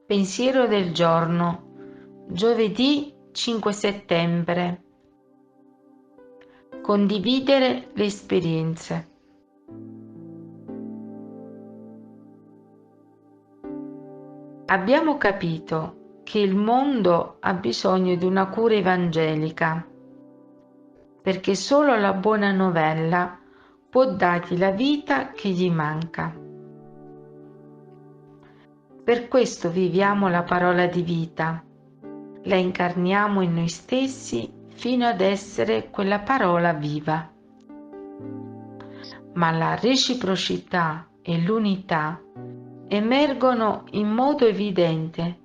Pensiero del giorno, giovedì 5 settembre. Condividere le esperienze. Abbiamo capito che il mondo ha bisogno di una cura evangelica, perché solo la buona novella può dargli la vita che gli manca. Per questo viviamo la parola di vita, la incarniamo in noi stessi fino ad essere quella parola viva. Ma la reciprocità e l'unità emergono in modo evidente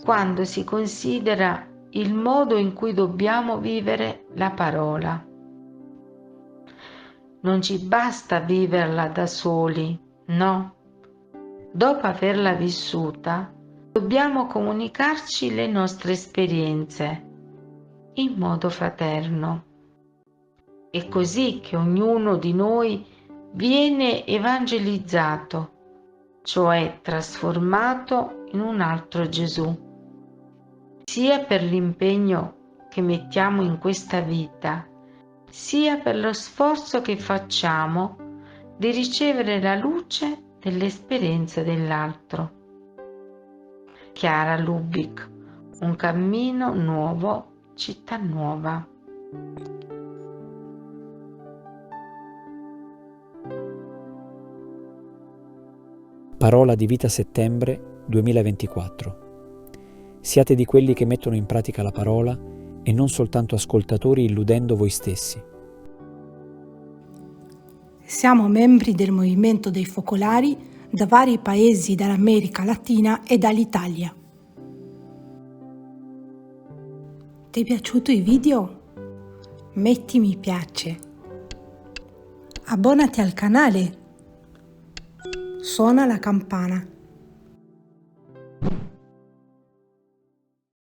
quando si considera il modo in cui dobbiamo vivere la parola. Non ci basta viverla da soli, no. Dopo averla vissuta, dobbiamo comunicarci le nostre esperienze in modo fraterno. È così che ognuno di noi viene evangelizzato, cioè trasformato in un altro Gesù, sia per l'impegno che mettiamo in questa vita, sia per lo sforzo che facciamo di ricevere la luce dell'esperienza dell'altro. Chiara Lubich, Un cammino nuovo, città nuova. Parola di vita settembre 2024. Siate di quelli che mettono in pratica la parola e non soltanto ascoltatori illudendo voi stessi. Siamo membri del movimento dei focolari da vari paesi dell'America Latina e dall'Italia. Ti è piaciuto il video? Metti mi piace. Abbonati al canale. Suona la campana.